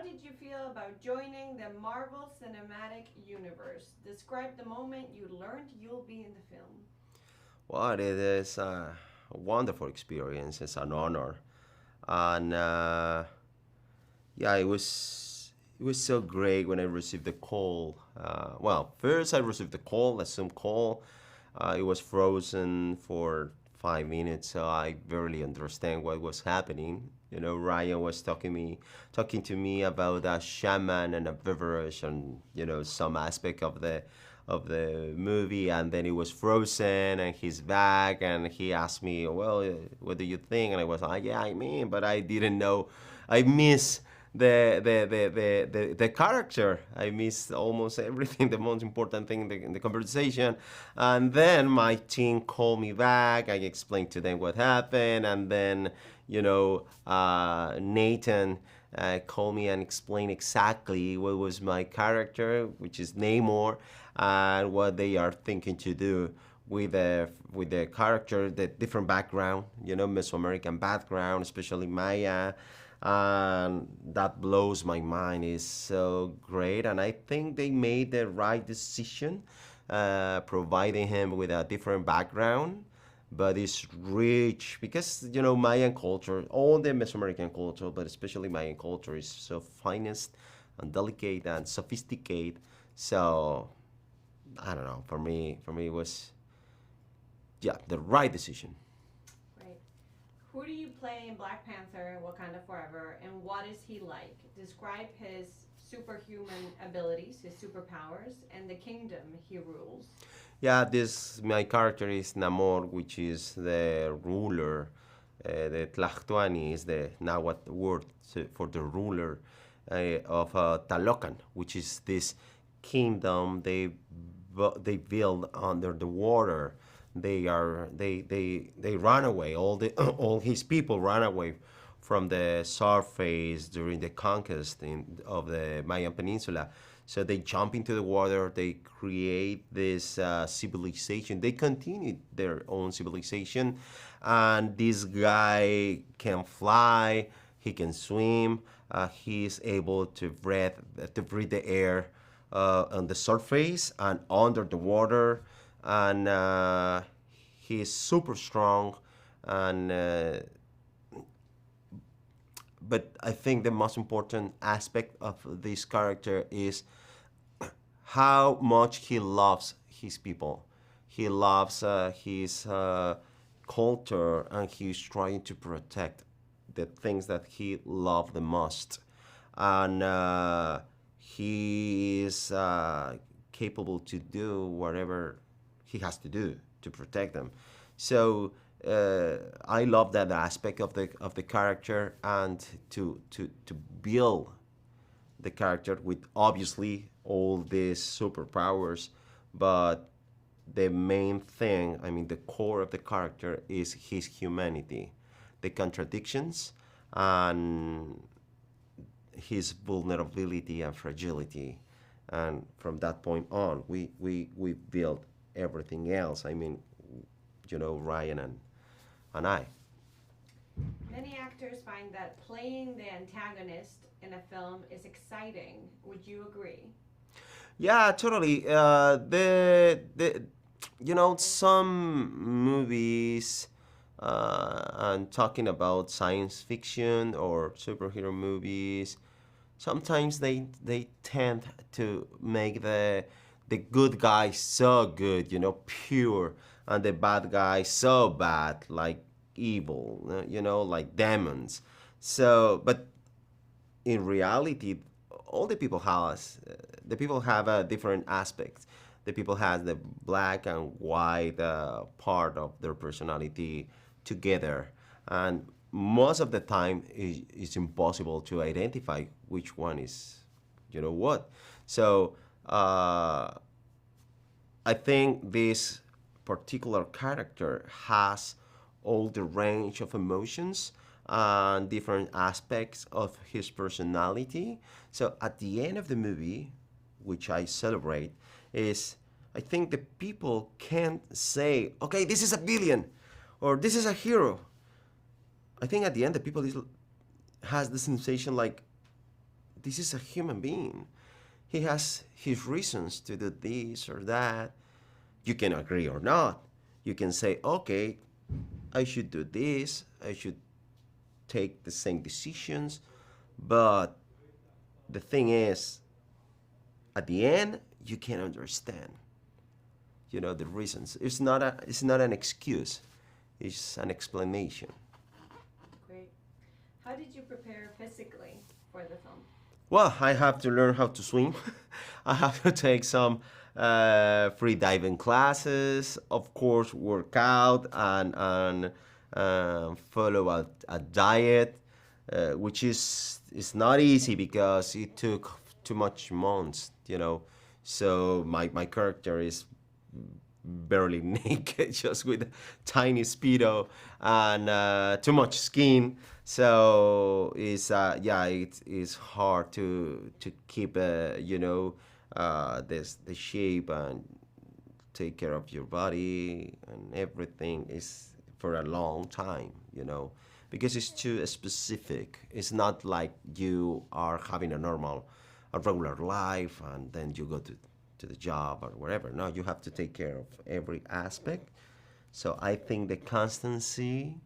did you feel about joining the Marvel Cinematic Universe? Describe the moment you learned you'll be in the film. Well, it is a wonderful experience. It's an honor, and yeah, it was so great when I received the call. Well, first I received the call, a Zoom call. It was frozen for 5 minutes, so I barely understand what was happening. Ryan was talking to me about a shaman and a beverage and some aspect of the movie, and then it was frozen, and he's back, and he asked me, well, what do you think? And I was like, yeah, but I didn't know. I miss the character. I missed almost everything, the most important thing in the conversation. And then my team called me back. I explained to them what happened, and then Nathan called me and explained exactly what was my character, which is Namor, and what they are thinking to do with the character, the different background, Mesoamerican background, especially Maya, and that blows my mind. Is so great, and I think they made the right decision, providing him with a different background, but it's rich because Mayan culture, all the Mesoamerican culture, but especially Mayan culture, is so finest and delicate and sophisticated. So I don't know. For me, it was, yeah, the right decision. Right. Who do you play in Black Panther, Wakanda Forever, and what is he like? Describe his superhuman abilities, his superpowers, and the kingdom he rules. Yeah, this my character is Namor, which is the ruler. The Tlachtuani is the Nahuatl word for the ruler of Talocan, which is this kingdom they build under the water. They run away. All the all his people run away from the surface during the conquest of the Mayan Peninsula. So they jump into the water. They create this civilization. They continue their own civilization, and this guy can fly. He can swim. He's able to breathe the air on the surface and under the water, and he's super strong. And but I think the most important aspect of this character is how much he loves his people. He loves his culture, and he's trying to protect the things that he loved the most. And he is capable to do whatever he has to do to protect them. So I love that aspect of the character, and to build the character with obviously all these superpowers, but the main thing, I mean, the core of the character is his humanity, the contradictions, and his vulnerability and fragility. And from that point on, we build everything else. I mean, Ryan and I. Many actors find that playing the antagonist in a film is exciting. Would you agree? Yeah, totally. Some movies, and talking about science fiction or superhero movies, sometimes they tend to make the good guy so good, pure, and the bad guy so bad, like evil, like demons. So, but in reality, all the people have different aspects. The people has the black and white part of their personality together, and most of the time it's impossible to identify which one is what. So I think this particular character has all the range of emotions and different aspects of his personality. So at the end of the movie, which I celebrate, is I think the people can't say, okay, this is a villain or this is a hero. I think at the end, the people has the sensation like this is a human being. He has his reasons to do this or that. You can agree or not. You can say, okay, I should do this. I should take the same decisions. But the thing is, at the end, you can understand, the reasons. It's not an excuse. It's an explanation. Great. How did you prepare physically for the film? Well, I have to learn how to swim. I have to take some free diving classes, of course, work out and follow a diet, which is not easy because it took too much months. So my character is barely naked, just with a tiny speedo and too much skin. So it's hard to keep the shape and take care of your body and everything is for a long time, because it's too specific. It's not like you are having a regular life and then you go to the job or wherever. No, you have to take care of every aspect. So I think the constancy,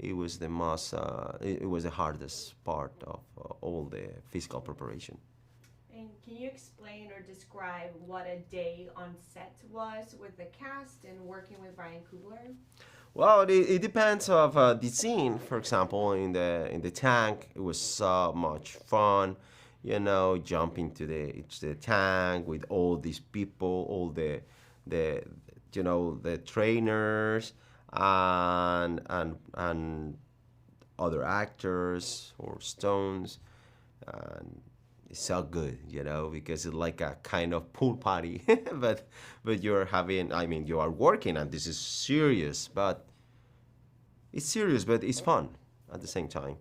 it was it was the hardest part of all the physical preparation. And can you explain or describe what a day on set was with the cast and working with Ryan Coogler? Well, it depends of the scene. For example, in the tank, it was so much fun. Jumping to the tank with all these people, all the the trainers and other actors or stones, and it's so good, because it's like a kind of pool party, but you're having, I mean, you are working and this is serious, but it's fun at the same time.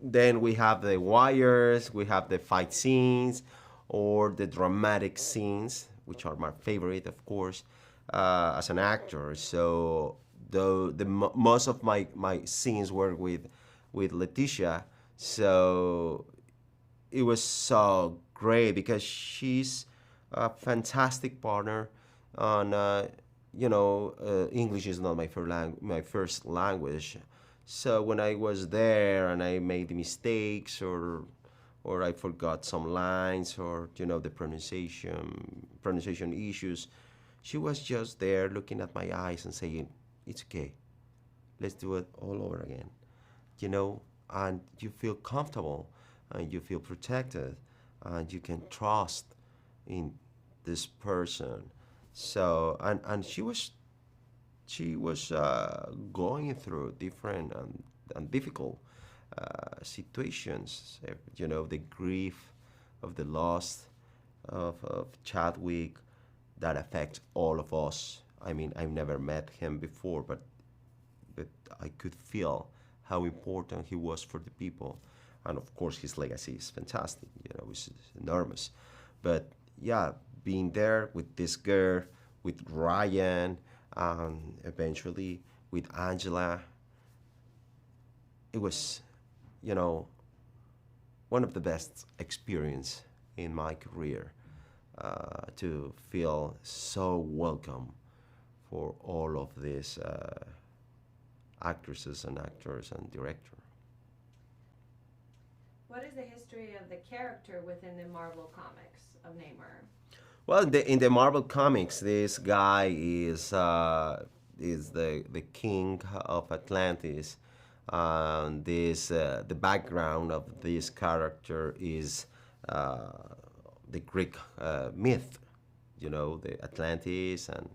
Then we have the wires, we have the fight scenes, or the dramatic scenes, which are my favorite, of course, as an actor. So most of my scenes were with Letitia, so it was so great because she's a fantastic partner. And English is not my first language. So when I was there and I made mistakes or I forgot some lines or the pronunciation issues, she was just there looking at my eyes and saying, "It's okay. Let's do it all over again." And you feel comfortable and you feel protected and you can trust in this person. So and she was going through different and difficult situations. The grief of the loss of Chadwick that affects all of us. I mean, I've never met him before, but I could feel how important he was for the people. And of course, his legacy is fantastic. It's enormous. But yeah, being there with this girl, with Ryan, and eventually with Angela, it was, one of the best experience in my career, to feel so welcome for all of these actresses and actors and director. What is the history of the character within the Marvel comics of Namor? Well, in the Marvel comics, this guy is the king of Atlantis. The background of this character is the Greek myth, the Atlantis and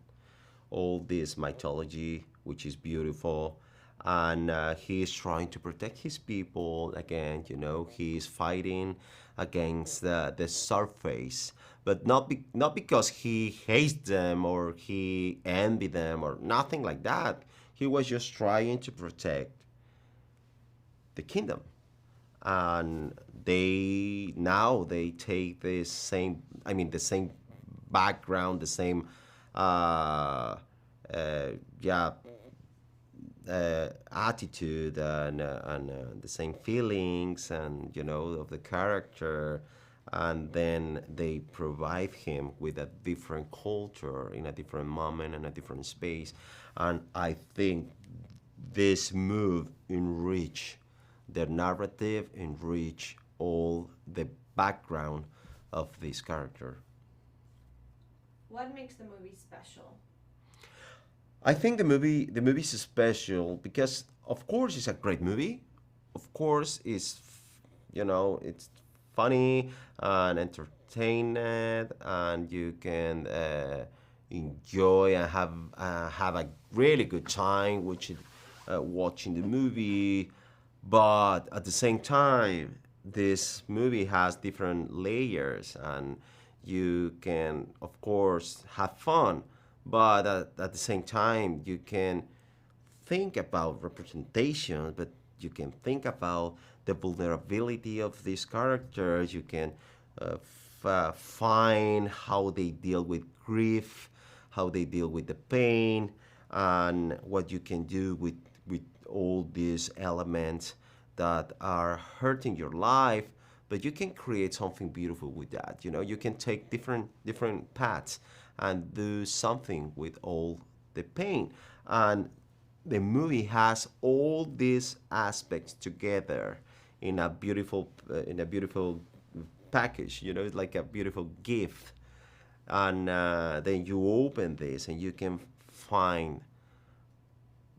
all this mythology, which is beautiful. And he is trying to protect his people again. He is fighting against the surface, but not because he hates them or he envy them or nothing like that. He was just trying to protect the kingdom, and they take the same background, the same yeah attitude and the same feelings and of the character, and then they provide him with a different culture in a different moment and a different space, and I think this move enrich the narrative, enrich all the background of this character. What makes the movie special? I think the movie is special because of course it's a great movie. Of course it's funny and entertaining, and you can enjoy and have a really good time watching the movie. But at the same time, this movie has different layers, and you can, of course, have fun, but at the same time, you can think about representation, but you can think about the vulnerability of these characters. You can find how they deal with grief, how they deal with the pain, and what you can do with all these elements that are hurting your life, but you can create something beautiful with that. You can take different paths and do something with all the pain. And the movie has all these aspects together in a beautiful package. It's like a beautiful gift. And then you open this and you can find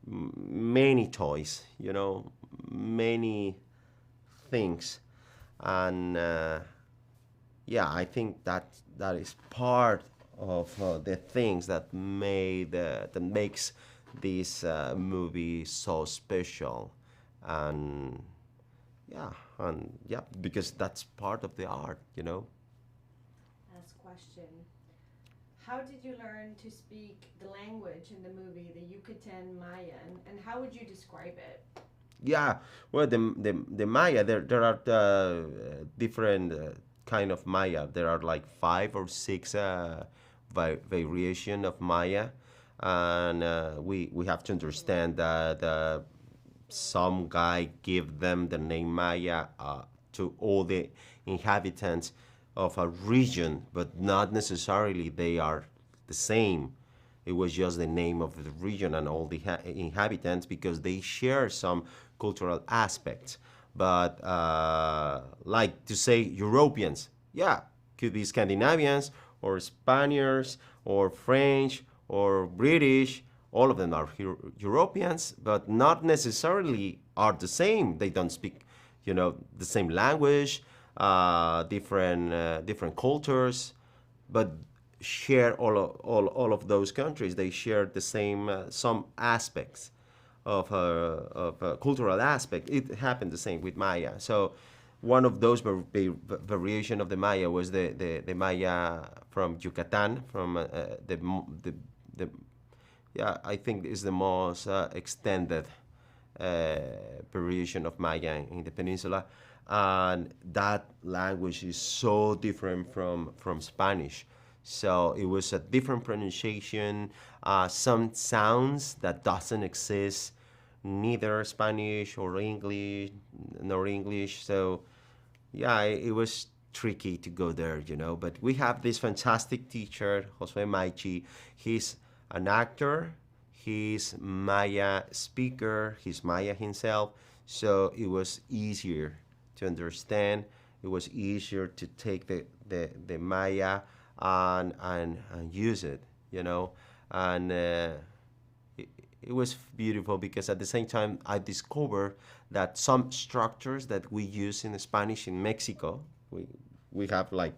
many toys, many things, and yeah, I think that is part of the things that makes this movie so special, and yeah, because that's part of the art. Last question. How did you learn to speak the language in the movie, the Yucatan Mayan, and how would you describe it? Yeah, well, the Maya, there are different kind of Maya. There are like 5 or 6 variation of Maya, and we have to understand that some guy give them the name Maya to all the inhabitants of a region, but not necessarily they are the same. It was just the name of the region and all the inhabitants because they share some cultural aspects. But like to say Europeans, yeah, could be Scandinavians or Spaniards or French or British. All of them are Europeans, but not necessarily are the same. They don't speak, the same language, different cultures, but share all of those countries. They share the same some aspects of cultural aspect. It happened the same with Maya. So one of those variation of the Maya was the Maya from Yucatan, from the yeah, I think is the most extended variation of Maya in the peninsula, and that language is so different from Spanish. So it was a different pronunciation, some sounds that doesn't exist, neither Spanish or English nor English. So yeah, it was tricky to go there. But we have this fantastic teacher, Jose Maichi. He's an actor, he's Maya speaker, he's Maya himself. So it was easier to understand. It was easier to take the Maya and use it. And it was beautiful because at the same time I discovered that some structures that we use in Spanish in Mexico, we have like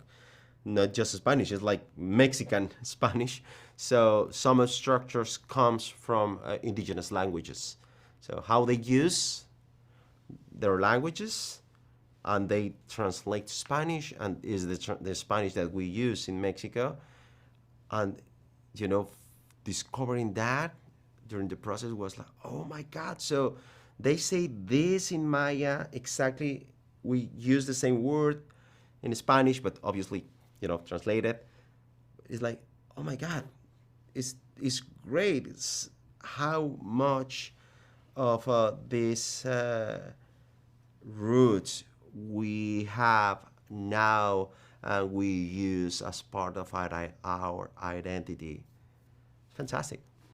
not just Spanish, it's like Mexican Spanish. So some structures comes from indigenous languages. So how they use their languages and they translate to Spanish and is the Spanish that we use in Mexico. And discovering that during the process was like, oh my God. So they say this in Maya exactly. We use the same word in Spanish, but obviously, translated. It's like, oh my God, it's great. It's how much of these roots we have now and we use as part of our identity. Fantastic.